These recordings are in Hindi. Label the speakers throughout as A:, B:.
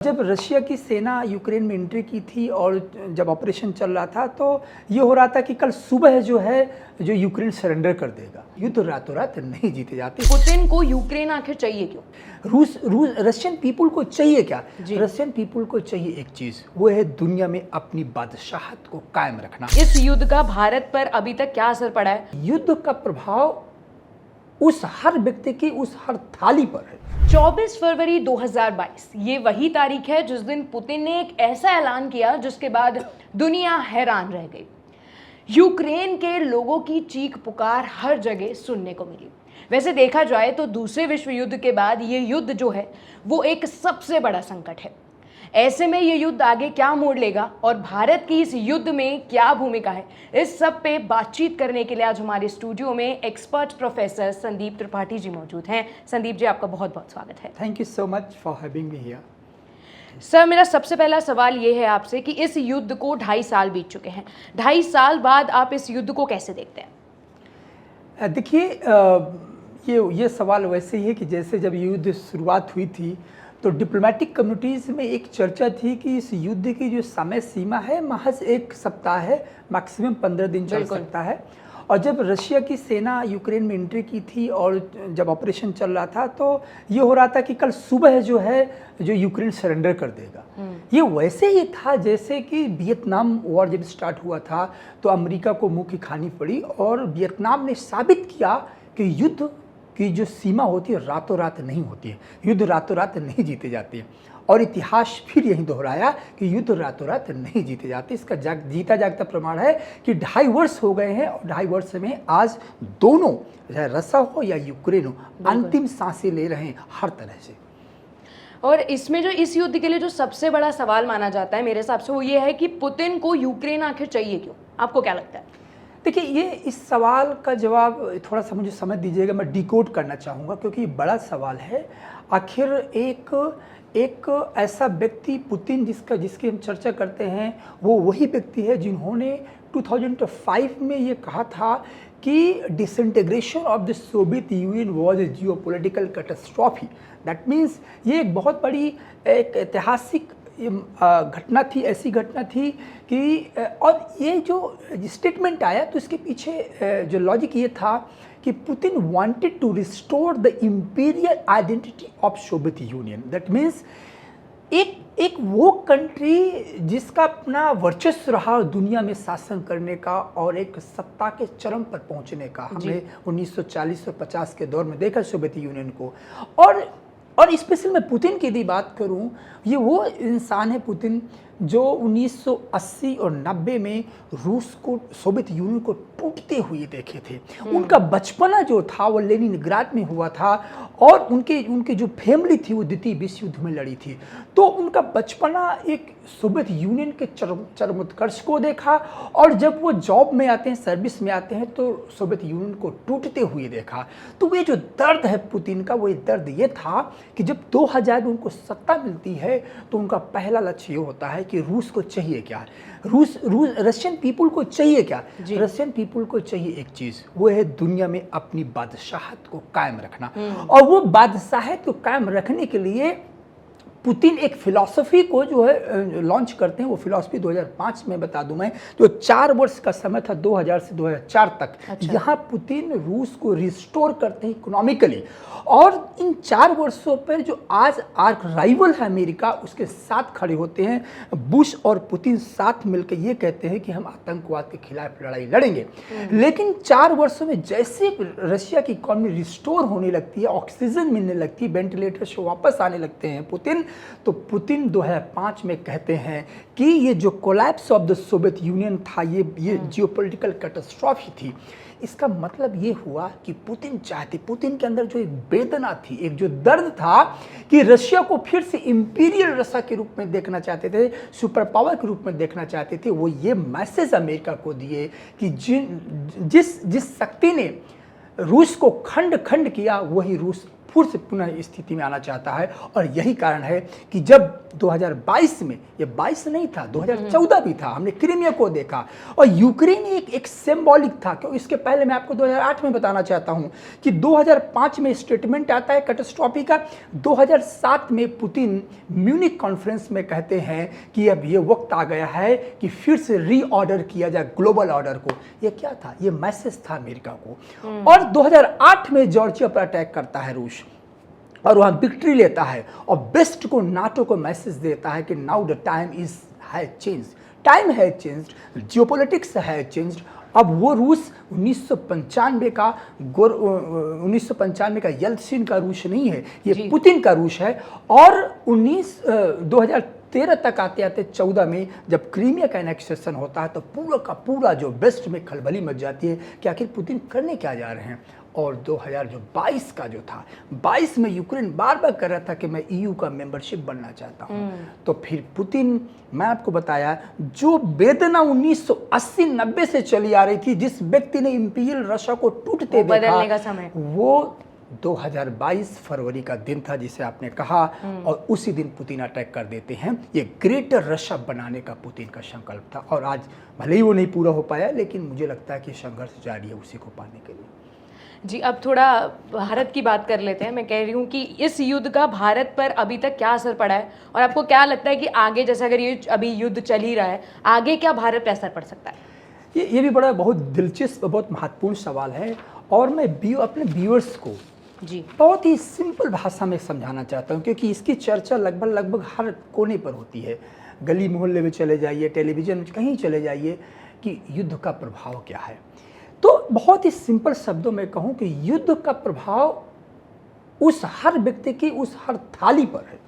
A: जब रशिया की सेना यूक्रेन में एंट्री की थी और जब ऑपरेशन चल रहा था तो ये हो रहा था कि कल सुबह जो है जो यूक्रेन सरेंडर कर देगा। युद्ध रातों रात नहीं जीते जाते।
B: पुतिन को यूक्रेन आखिर चाहिए क्यों?
A: रशियन पीपुल को चाहिए क्या? रशियन पीपुल को चाहिए एक चीज, वो है दुनिया में अपनी बादशाहत को कायम रखना।
B: इस युद्ध का भारत पर अभी तक क्या असर पड़ा है?
A: युद्ध का प्रभाव उस हर व्यक्ति की उस हर थाली पर है।
B: 24 फरवरी 2022 ये वही तारीख है जिस दिन पुतिन ने एक ऐसा ऐलान किया जिसके बाद दुनिया हैरान रह गई। यूक्रेन के लोगों की चीख पुकार हर जगह सुनने को मिली। वैसे देखा जाए तो दूसरे विश्व युद्ध के बाद ये युद्ध जो है वो एक सबसे बड़ा संकट है। ऐसे में ये युद्ध आगे क्या मोड़ लेगा और भारत की इस युद्ध में क्या भूमिका है, इस सब पे बातचीत करने के लिए आज हमारे स्टूडियो में एक्सपर्ट प्रोफेसर संदीप त्रिपाठी जी मौजूद हैं। संदीप जी, आपका बहुत बहुत स्वागत है।
A: Thank you so much for having me here.
B: Sir, मेरा सबसे पहला सवाल ये है आपसे कि इस युद्ध को 2.5 साल बीत चुके हैं। 2.5 साल बाद आप इस युद्ध को कैसे देखते हैं?
A: देखिए, ये सवाल वैसे ही है कि जैसे जब युद्ध शुरुआत हुई थी तो डिप्लोमेटिक कम्युनिटीज़ में एक चर्चा थी कि इस युद्ध की जो समय सीमा है महज 1 सप्ताह है, मैक्सिमम 15 दिन चल सकता है। और जब रशिया की सेना यूक्रेन में एंट्री की थी और जब ऑपरेशन चल रहा था तो ये हो रहा था कि कल सुबह जो है जो यूक्रेन सरेंडर कर देगा। ये वैसे ही था जैसे कि वियतनाम वॉर जब स्टार्ट हुआ था तो अमेरिका को मुंह की खानी पड़ी और वियतनाम ने साबित किया कि युद्ध की जो सीमा होती है रातों रात नहीं होती है, युद्ध रातों रात नहीं जीते जाते हैं। और इतिहास फिर यही दोहराया कि युद्ध रातों रात नहीं जीते जाते। इसका जीता जागता प्रमाण है कि 2.5 वर्ष हो गए हैं और 2.5 वर्ष में आज दोनों, चाहे रशिया हो या यूक्रेन हो, अंतिम सांसें ले रहे हैं हर तरह से।
B: और इसमें जो इस युद्ध के लिए जो सबसे बड़ा सवाल माना जाता है मेरे हिसाब से वो ये है कि पुतिन को यूक्रेन आखिर चाहिए क्यों? आपको क्या लगता है?
A: देखिए, ये इस सवाल का जवाब थोड़ा सा मुझे समझ दीजिएगा, मैं डिकोड करना चाहूँगा क्योंकि ये बड़ा सवाल है। आखिर एक ऐसा व्यक्ति पुतिन जिसकी हम चर्चा करते हैं वो वही व्यक्ति है जिन्होंने 2005 में ये कहा था कि disintegration of the Soviet union was a geopolitical catastrophe. That means ये एक बहुत बड़ी एक ऐतिहासिक घटना थी, ऐसी घटना थी कि और ये जो स्टेटमेंट आया तो इसके पीछे जो लॉजिक ये था कि Putin wanted to restore the imperial identity of Soviet Union. That means एक वो कंट्री जिसका अपना वर्चस्व रहा दुनिया में शासन करने का और एक सत्ता के चरम पर पहुंचने का। हमने 1940 और 50 के दौर में देखा सोवियत यूनियन को। और स्पेशल मैं पुतिन की यदि बात करूं, ये वो इंसान है पुतिन जो 1980 और 90 में रूस को, सोवियत यूनियन को टूटते हुए देखे थे। उनका बचपना जो था वो लेनिनग्राड में हुआ था और उनके जो फैमिली थी वो द्वितीय विश्व युद्ध में लड़ी थी। तो उनका बचपना एक सोवियत यूनियन के चरमोत्कर्ष को देखा और जब वो जॉब में आते हैं, सर्विस में आते हैं तो सोवियत यूनियन को टूटते हुए देखा। तो ये जो दर्द है पुतिन का, वो ये दर्द ये था कि जब 2000 में उनको सत्ता मिलती है तो उनका पहला लक्ष्य ये होता है कि रूस को चाहिए क्या, रशियन पीपुल को चाहिए क्या? रशियन पीपुल को चाहिए एक चीज, वो है दुनिया में अपनी बादशाहत को कायम रखना। और वो बादशाहत को कायम रखने के लिए पुतिन एक फिलॉसफी को जो है लॉन्च करते हैं। वो फिलॉसफी 2005 में बता दूं मैं, जो 4 वर्ष का समय था 2000 से 2004 तक। अच्छा। यहाँ पुतिन रूस को रिस्टोर करते हैं इकोनॉमिकली और इन 4 वर्षों पर जो आज आर्क राइवल है अमेरिका, उसके साथ खड़े होते हैं। बुश और पुतिन साथ मिलकर ये कहते हैं कि हम आतंकवाद के खिलाफ लड़ाई लड़ेंगे। लेकिन 4 वर्षों में जैसे रशिया की इकोनॉमी रिस्टोर होने लगती है, ऑक्सीजन मिलने लगती है, वेंटिलेटर से वापस आने लगते हैं पुतिन, तो पुतिन 2005 में कहते हैं कि ये जो collapse of the Soviet union था, ये जियोपॉलिटिकल कैटास्ट्रॉफी थी। इसका मतलब ये हुआ कि पुतिन चाहते, पुतिन के अंदर जो एक वेदना थी, एक जो दर्द था कि रशिया को फिर से इंपीरियल रशिया के रूप में देखना चाहते थे, सुपर पावर के रूप में देखना चाहते थे। वो ये मैसेज अमेरिका को दिए कि जिस शक्ति ने रूस को खंड खंड किया वही रूस फिर से पुनः स्थिति में आना चाहता है। और यही कारण है कि जब 2022 में, ये 22 नहीं था, 2014 भी था, हमने क्रीमिया को देखा और यूक्रेन एक सिंबॉलिक था। क्यों? इसके पहले मैं आपको 2008 में बताना चाहता हूं कि 2005 में स्टेटमेंट आता है कैटास्ट्रॉफी का। 2007 में पुतिन म्यूनिक कॉन्फ्रेंस में कहते हैं कि अब ये वक्त आ गया है कि फिर से रीऑर्डर किया जाए ग्लोबल ऑर्डर को। ये क्या था? ये मैसेज था अमेरिका को। और 2008 में जॉर्जिया पर अटैक करता है रूस और वहां विक्ट्री लेता है और वेस्ट को, नाटो को मैसेज देता है कि now the time is has changed, time has changed, geopolitics has changed. अब वो रूस 1995 का येल्त्सिन का रूस नहीं है, ये पुतिन का रूस है। और 2013 तक आते आते 14 में जब क्रीमिया का एनेक्सेशन होता है तो पूरा का पूरा जो वेस्ट में खलबली मच जाती है कि आखिर पुतिन करने क्या जा रहे हैं। और 2022 का जो था, 22 में यूक्रेन बार बार कर रहा था कि मैं EU का मेंबरशिप बनना चाहता हूं। तो फिर पुतिन, मैं आपको बताया, जो वेदना 1980-90 से चली आ रही थी, जिस व्यक्ति ने इंपीरियल रशिया को टूटते देखा, वो 2022 फरवरी का दिन था जिसे आपने कहा। और उसी दिन पुतिन अटैक कर देते हैं। ये ग्रेटर रशिया बनाने का पुतिन का संकल्प था और आज भले ही वो नहीं पूरा हो पाया, लेकिन मुझे लगता है कि संघर्ष जारी है उसी को पाने के लिए।
B: जी, अब थोड़ा भारत की बात कर लेते हैं। मैं कह रही हूँ कि इस युद्ध का भारत पर अभी तक क्या असर पड़ा है और आपको क्या लगता है कि आगे, जैसे अगर ये अभी युद्ध चल ही रहा है, आगे क्या भारत पर असर पड़ सकता है?
A: ये भी बड़ा बहुत दिलचस्प, बहुत महत्वपूर्ण सवाल है और मैं अपने व्यूअर्स को बहुत ही सिंपल भाषा में समझाना चाहता हूँ, क्योंकि इसकी चर्चा लगभग हर कोने पर होती है। गली मोहल्ले में चले जाइए, टेलीविजन में कहीं चले जाइए कि युद्ध का प्रभाव क्या है। तो बहुत ही सिंपल शब्दों में कहूँ कि युद्ध का प्रभाव उस हर व्यक्ति की, उस हर थाली पर है।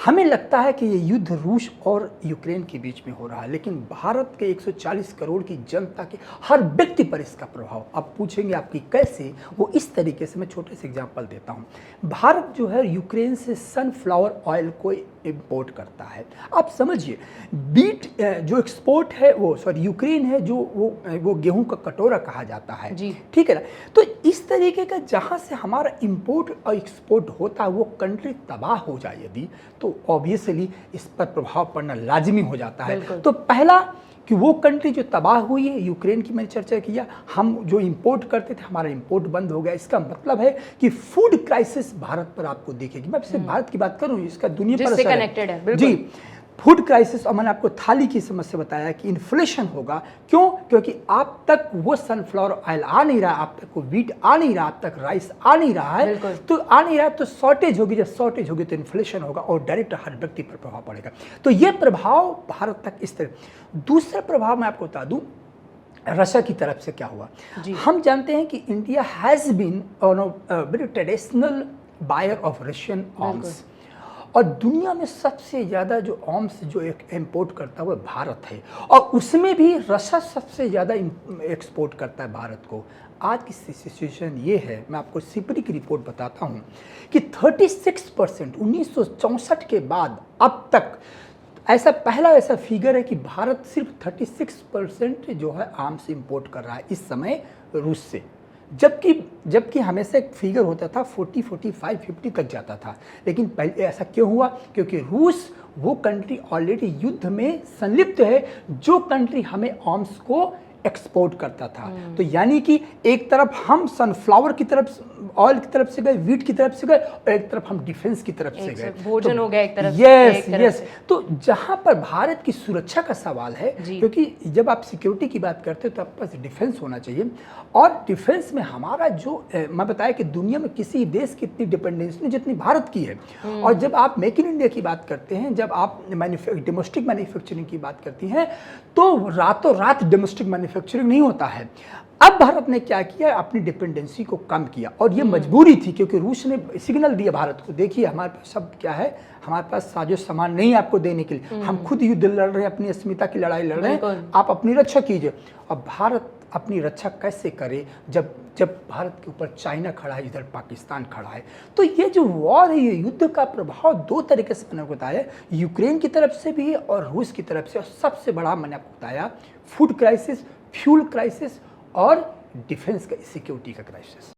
A: हमें लगता है कि ये युद्ध रूस और यूक्रेन के बीच में हो रहा है, लेकिन भारत के 140 करोड़ की जनता के हर व्यक्ति पर इसका प्रभाव। आप पूछेंगे आपकी कैसे, वो इस तरीके से मैं छोटे से एग्जांपल देता हूँ। भारत जो है यूक्रेन से सनफ्लावर ऑयल को इंपोर्ट करता है। आप समझिए, बीट जो एक्सपोर्ट है वो, यूक्रेन है जो वो गेहूं का कटोरा कहा जाता है, ठीक है ना। तो इस तरीके का जहाँ से हमारा इंपोर्ट और एक्सपोर्ट होता है, वो कंट्री तबाह हो जाए यदि, तो ऑब्वियसली इस पर प्रभाव पड़ना लाजिमी हो जाता है। तो पहला कि वो कंट्री जो तबाह हुई है, यूक्रेन की मैंने चर्चा किया, हम जो इंपोर्ट करते थे हमारा इंपोर्ट बंद हो गया। इसका मतलब है कि फूड क्राइसिस भारत पर आपको दिखेगी। मैं सिर्फ भारत की बात करूं, इसका दुनिया पर असर
B: कनेक्टेड है।
A: जी, फूड क्राइसिस। और मैंने आपको थाली की समस्या बताया कि इन्फ्लेशन होगा। क्यों? क्योंकि आप तक वो सनफ्लावर ऑयल आ नहीं रहा, आप तक वो व्हीट आ नहीं रहा, आप तक राइस आ नहीं रहा है, तो आ नहीं रहा, तो शॉर्टेज होगी। जब शॉर्टेज होगी तो इन्फ्लेशन होगा और डायरेक्ट हर व्यक्ति पर प्रभाव पड़ेगा। तो ये प्रभाव भारत तक इस तरह। दूसरा प्रभाव मैं आपको बता दूं, रशिया की तरफ से क्या हुआ। हम जानते हैं कि India has been very traditional buyer of Russian arms, और दुनिया में सबसे ज़्यादा जो आर्म्स जो इंपोर्ट करता है वो भारत है, और उसमें भी रशिया सबसे ज़्यादा एक्सपोर्ट करता है भारत को। आज की सिचुएशन ये है, मैं आपको सिपरी की रिपोर्ट बताता हूँ कि 36% 1964 के बाद अब तक पहला ऐसा फिगर है कि भारत सिर्फ 36% जो है आर्म्स इंपोर्ट कर रहा है इस समय रूस से, जबकि हमेशा एक फिगर होता था 40, 45, 50 तक जाता था। लेकिन पहले ऐसा क्यों हुआ? क्योंकि रूस वो कंट्री ऑलरेडी युद्ध में संलिप्त है, जो कंट्री हमें आर्म्स को एक्सपोर्ट करता था। तो यानी कि एक तरफ हम सनफ्लावर की तरफ, ऑयल की तरफ से गए, व्हीट की तरफ से गए, और एक तरफ हम डिफेंस की तरफ से गए,
B: भोजन हो गया एक तरफ।
A: यस। तो जहां पर भारत की सुरक्षा का सवाल है, क्योंकि जब आप सिक्योरिटी की बात करते हो तो आपके पास डिफेंस होना चाहिए, और डिफेंस में हमारा जो मैं बताया कि दुनिया में किसी देश की इतनी डिपेंडेंस नहीं जितनी भारत की है। और जब आप मेक इन इंडिया की बात करते हैं, जब आप डोमेस्टिक मैन्युफैक्चरिंग की बात करती हैं, तो रातों रात डोमेस्टिक मैन्युफैक्चरिंग नहीं होता है। अब भारत ने क्या किया, अपनी डिपेंडेंसी को कम किया, और ये मजबूरी थी, क्योंकि रूस ने सिग्नल दिया भारत को, देखिए हमारे पास सब क्या है, हमारे पास साजो सामान नहीं है आपको देने के लिए, हम खुद युद्ध लड़ रहे हैं, अपनी अस्मिता की लड़ाई लड़ रहे हैं, आप अपनी रक्षा कीजिए। अब भारत अपनी रक्षा कैसे करे जब भारत के ऊपर चाइना खड़ा है, इधर पाकिस्तान खड़ा है। तो ये जो वॉर है, ये युद्ध का प्रभाव दो तरीके से मैंने बताया, यूक्रेन की तरफ से भी है और रूस की तरफ से, और सबसे बड़ा मैंने आपको बताया फूड क्राइसिस, फ्यूल क्राइसिस और डिफेंस का सिक्योरिटी का क्राइसिस।